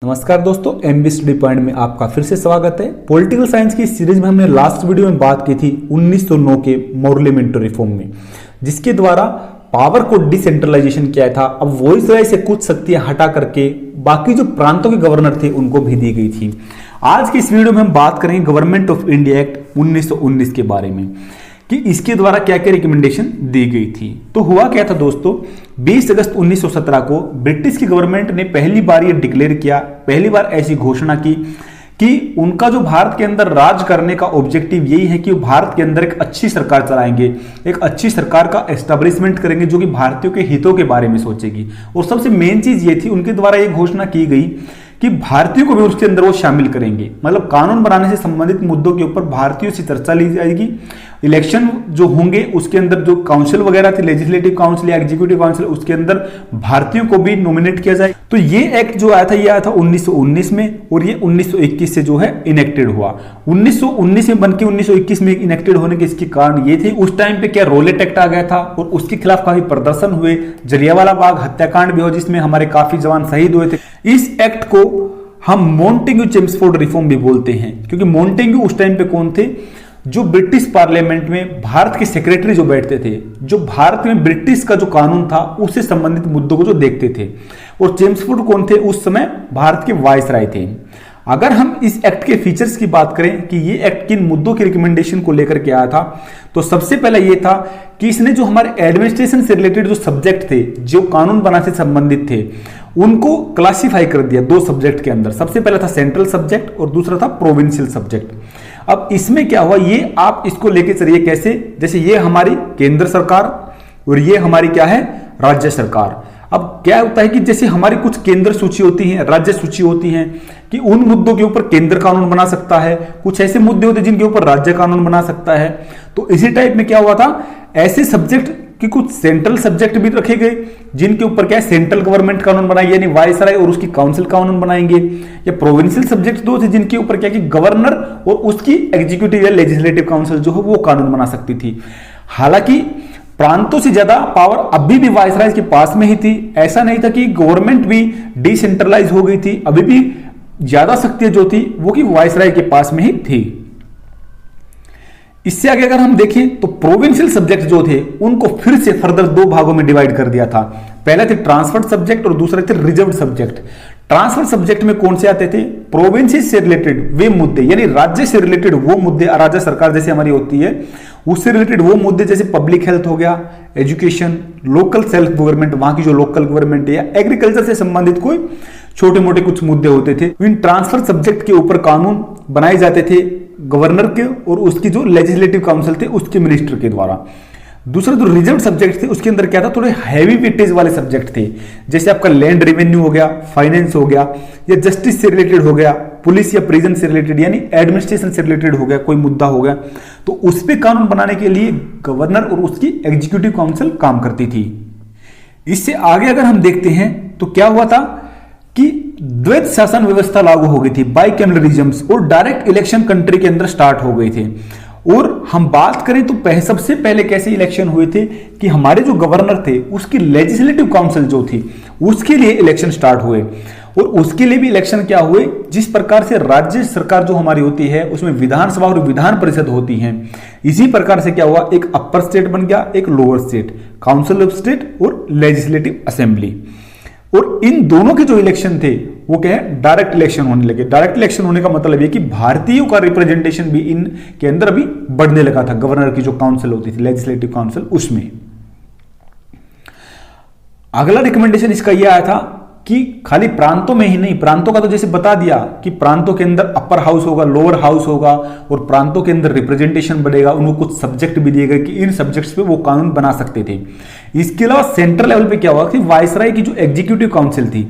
नमस्कार दोस्तों, MB study point में आपका फिर से स्वागत है। पॉलिटिकल साइंस की सीरीज में हमने लास्ट वीडियो में बात की थी 1909 के पार्लियामेंट्री रिफॉर्म में, जिसके द्वारा पावर को डिसेंट्रलाइजेशन किया था। अब वॉइसराय से कुछ शक्तियां हटा करके बाकी जो प्रांतों के गवर्नर थे उनको भी दी गई थी। आज की इस वीडियो में हम बात करेंगे गवर्नमेंट ऑफ इंडिया एक्ट 1919 के बारे में कि इसके द्वारा क्या क्या रिकमेंडेशन दी गई थी। तो हुआ क्या था दोस्तों, 20 अगस्त 1917 को ब्रिटिश की गवर्नमेंट ने पहली बार ये डिक्लेयर किया, पहली बार ऐसी घोषणा की कि उनका जो भारत के अंदर राज करने का ऑब्जेक्टिव यही है कि वो भारत के अंदर एक अच्छी सरकार चलाएंगे, एक अच्छी सरकार का एस्टेब्लिशमेंट करेंगे जो कि भारतीयों के हितों के बारे में सोचेगी। और सबसे मेन चीज ये थी, उनके द्वारा ये घोषणा की गई कि भारतीयों को भी उसके अंदर वो शामिल करेंगे। मतलब कानून बनाने से संबंधित मुद्दों के ऊपर भारतीयों से चर्चा ली जाएगी। इलेक्शन जो होंगे उसके अंदर जो काउंसिल वगैरह थी, लेजिस्लेटिव काउंसिल या एग्जीक्यूटिव काउंसिल, उसके अंदर भारतीयों को भी नॉमिनेट किया जाए। तो ये एक्ट जो आया था, ये आया था 1919 में और ये 1921 से जो है इनेक्टेड हुआ। 1919 में बनके 1921 में इनेक्टेड होने के इसके कारण ये थे, उस टाइम पे क्या रोलेट एक्ट आ गया था और उसके खिलाफ काफी प्रदर्शन हुए। जलियांवाला बाग हत्याकांड भी हुआ जिसमें हमारे काफी जवान शहीद हुए थे। इस एक्ट को हम मॉन्टेग्यू चेम्सफोर्ड रिफॉर्म भी बोलते हैं, क्योंकि मॉन्टेग्यू उस टाइम पे कौन थे, जो ब्रिटिश पार्लियामेंट में भारत के सेक्रेटरी जो बैठते थे, जो भारत में ब्रिटिश का जो कानून था उससे संबंधित मुद्दों को जो देखते थे। और चेम्सफोर्ड कौन थे, उस समय भारत के वायसराय थे। अगर हम इस एक्ट के फीचर्स की बात करें कि ये एक्ट किन मुद्दों के रिकमेंडेशन को लेकर के आया था, तो सबसे पहले ये था कि इसने जो हमारे एडमिनिस्ट्रेशन से रिलेटेड जो सब्जेक्ट थे, जो कानून बनाने से संबंधित थे, उनको क्लासिफाई कर दिया दो सब्जेक्ट के अंदर। सबसे पहला था सेंट्रल सब्जेक्ट और दूसरा था प्रोविंशियल सब्जेक्ट। अब इसमें क्या हुआ, ये आप इसको लेके चलिए कैसे, जैसे ये हमारी केंद्र सरकार और ये हमारी क्या है, राज्य सरकार। अब क्या होता है कि जैसे हमारी कुछ केंद्र सूची होती है, राज्य सूची होती है कि उन मुद्दों के ऊपर केंद्र कानून बना सकता है, कुछ ऐसे मुद्दे होते हैं जिनके ऊपर राज्य कानून बना सकता है। तो इसी टाइप में क्या हुआ था, ऐसे सब्जेक्ट कि कुछ सेंट्रल सब्जेक्ट भी रखे गए जिनके ऊपर क्या है, सेंट्रल गवर्नमेंट कानून बनाएगी, यानी वायसराय और उसकी काउंसिल कानून बनाएंगे। या प्रोविंशियल सब्जेक्ट दो थे जिनके ऊपर क्या कि गवर्नर और उसकी एग्जीक्यूटिव या लेजिस्लेटिव काउंसिल जो है वो कानून बना सकती थी। हालांकि प्रांतों से ज्यादा पावर अभी भी वायसराय के पास में ही थी। ऐसा नहीं था कि गवर्नमेंट भी डिसेंट्रलाइज हो गई थी, अभी भी ज्यादा शक्तियां जो थी वो कि वायसराय के पास में ही थी। इससे आगे अगर हम देखें तो प्रोविंशियल सब्जेक्ट जो थे उनको फिर से फर्दर दो भागों में डिवाइड कर दिया था। पहले थे ट्रांसफर्ड सब्जेक्ट और दूसरे थे रिजर्व्ड सब्जेक्ट। ट्रांसफर सब्जेक्ट में कौन से आते थे, प्रोविंस से रिलेटेड वे मुद्दे, यानी राज्य से रिलेटेड वो मुद्दे, राज्य सरकार जैसे हमारी होती है उससे रिलेटेड वो मुद्दे, जैसे पब्लिक हेल्थ हो गया, एजुकेशन, लोकल सेल्फ गवर्नमेंट, वहां की जो लोकल गवर्नमेंट है, या एग्रीकल्चर से संबंधित कोई छोटे मोटे कुछ मुद्दे होते थे। इन ट्रांसफर सब्जेक्ट के ऊपर कानून बनाए जाते थे गवर्नर के और उसकी जो लेजिस्लेटिव काउंसिल थे उसके मिनिस्टर के द्वारा। दूसरा जो रिजर्व सब्जेक्ट थे उसके अंदर क्या था, थोड़े हैवी वेटेज वाले सब्जेक्ट थे, जैसे आपका लैंड रेवेन्यू हो गया, फाइनेंस हो गया, या जस्टिस से रिलेटेड हो गया, पुलिस या प्रिजन से रिलेटेड यानी एडमिनिस्ट्रेशन से रिलेटेड हो गया, कोई मुद्दा हो गया, तो उस पर कानून बनाने के लिए गवर्नर और उसकी एग्जीक्यूटिव काउंसिल काम करती थी। इससे आगे अगर हम देखते हैं तो क्या हुआ था कि द्वैत शासन व्यवस्था लागू हो गई थी, बाइकैमरलिज्म्स, और डायरेक्ट इलेक्शन कंट्री के अंदर स्टार्ट हो गए थे। और हम बात करें तो सबसे पहले कैसे इलेक्शन हुए थे कि हमारे जो गवर्नर थे उसकी लेजिस्लेटिव काउंसिल जो थी उसके लिए इलेक्शन स्टार्ट हुए। और उसके लिए भी इलेक्शन क्या हुए, जिस प्रकार से राज्य सरकार जो हमारी होती है उसमें विधानसभा और विधान परिषद होती है, इसी प्रकार से क्या हुआ, एक अपर स्टेट बन गया, एक lower state, council of state और लेजिस्लेटिव असेंबली। और इन दोनों के जो इलेक्शन थे वो क्या है, डायरेक्ट इलेक्शन होने लगे। डायरेक्ट इलेक्शन होने का मतलब ये कि भारतीयों का रिप्रेजेंटेशन भी इनके अंदर अभी बढ़ने लगा था, गवर्नर की जो काउंसिल होती थी, लेजिस्लेटिव काउंसिल, उसमें। अगला रिकमेंडेशन इसका यह आया था कि खाली प्रांतों में ही नहीं, प्रांतों का तो जैसे बता दिया कि प्रांतों के अंदर अपर हाउस होगा, लोअर हाउस होगा, और प्रांतों के अंदर रिप्रेजेंटेशन बढ़ेगा, उनको कुछ सब्जेक्ट भी दिए गए कि इन सब्जेक्ट्स पे वो कानून बना सकते थे। इसके अलावा सेंट्रल लेवल पे क्या हुआ कि वायसराय की जो एग्जीक्यूटिव काउंसिल थी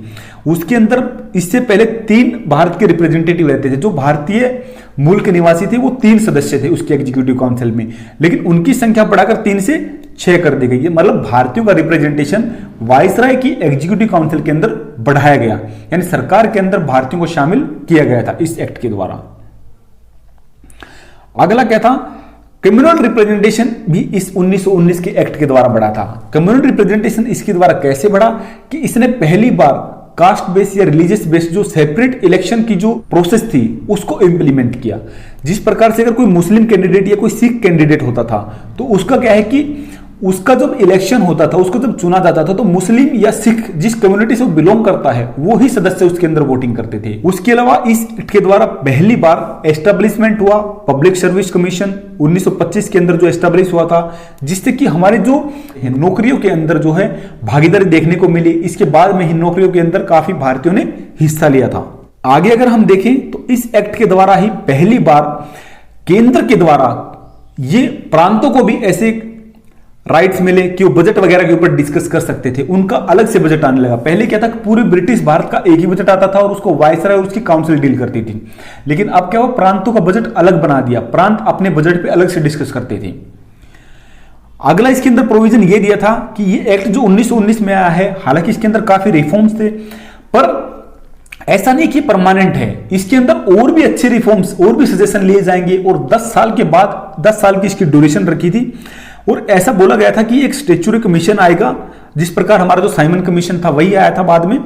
उसके अंदर इससे पहले 3 भारत के रिप्रेजेंटेटिव रहते थे, जो भारतीय मूल के निवासी थे वो 3 सदस्य थे उसकी एग्जीक्यूटिव काउंसिल में, लेकिन उनकी संख्या बढ़ाकर 3 से 6 कर दी गई है। मतलब भारतीयों का रिप्रेजेंटेशन वायसराय की एग्जीक्यूटिव काउंसिल के अंदर बढ़ाया गया, यानी सरकार के अंदर भारतीयों को शामिल किया गया था इस एक्ट के द्वारा। अगला क्या था, कम्युनल रिप्रेजेंटेशन भी इस 1919 के एक्ट के द्वारा बढ़ा था। कम्युनल रिप्रेजेंटेशन इसके द्वारा कैसे बढ़ा कि इसने पहली बार कास्ट बेस या रिलीजियस बेस जो सेपरेट इलेक्शन की जो प्रोसेस थी उसको इंप्लीमेंट किया। जिस प्रकार से अगर कोई मुस्लिम कैंडिडेट या कोई सिख कैंडिडेट होता था तो उसका क्या है कि उसका जब इलेक्शन होता था, उसको जब चुना जाता था तो मुस्लिम या सिख जिस कम्युनिटी से वो बिलोंग करता है वो ही सदस्य उसके अंदर वोटिंग करते थे। उसके अलावा इस एक्ट के द्वारा पहली बार एस्टेब्लिशमेंट हुआ पब्लिक सर्विस कमीशन 1925 के अंदर जो एस्टेब्लिश हुआ था, जिससे कि हमारे जो नौकरियों के अंदर जो है भागीदारी देखने को मिली। इसके बाद में ही नौकरियों के अंदर काफी भारतीयों ने हिस्सा लिया था। आगे अगर हम देखें तो इस एक्ट के द्वारा ही पहली बार केंद्र के द्वारा ये प्रांतों को भी ऐसे राइट्स मिले कि वो बजट वगैरह के ऊपर डिस्कस कर सकते थे। उनका अलग से बजट आने लगा। पहले क्या था कि पूरे ब्रिटिश भारत का एक ही बजट आता था और उसको वायसराय और उसकी काउंसिल डील करती थी। लेकिन अब क्या हुआ, प्रांतों का बजट अलग बना दिया, प्रांत अपने बजट पे अलग से डिस्कस करते थे। अगला इसके अंदर प्रोविजन ये दिया था कि ये एक्ट जो 1919 में आया है, हालांकि इसके अंदर काफी रिफॉर्म्स थे पर ऐसा नहीं कि परमानेंट है। इसके अंदर और भी अच्छे रिफॉर्म्स और भी सजेशन लिए जाएंगे और 10 साल के बाद 10 साल की इसकी ड्यूरेशन रखी थी। और ऐसा बोला गया था कि एक स्टैट्यूटरी कमीशन आएगा, जिस प्रकार हमारा जो साइमन कमीशन था वही आया था बाद में,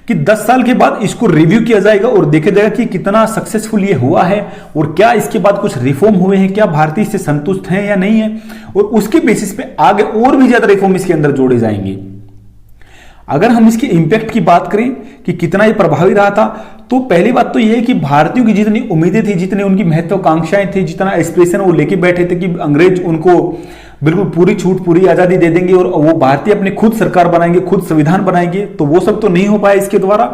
कि 10 साल के बाद इसको रिव्यू किया जाएगा और देखा जाएगा कि कितना सक्सेसफुल ये हुआ है और क्या इसके बाद कुछ रिफॉर्म हुए हैं, क्या भारतीय इससे संतुष्ट हैं या नहीं है, और उसके बेसिस पे आगे और भी ज्यादा रिफॉर्म इसके अंदर जोड़े जाएंगे। अगर हम इसके इंपैक्ट की बात करें कि कितना ये प्रभावी रहा था, तो पहली बात तो यह है कि भारतीयों की जितनी उम्मीदें थी, जितनी उनकी महत्वाकांक्षाएं थी, जितना एस्पिरेशन वो लेके बैठे थे कि अंग्रेज उनको बिल्कुल पूरी छूट पूरी आजादी दे देंगे और वो भारतीय अपनी खुद सरकार बनाएंगे, खुद संविधान बनाएंगे, तो वो सब तो नहीं हो पाया इसके द्वारा।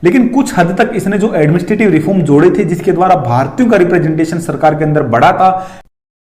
लेकिन कुछ हद तक इसने जो एडमिनिस्ट्रेटिव रिफॉर्म जोड़े थे जिसके द्वारा भारतीयों का रिप्रेजेंटेशन सरकार के अंदर बढ़ा था,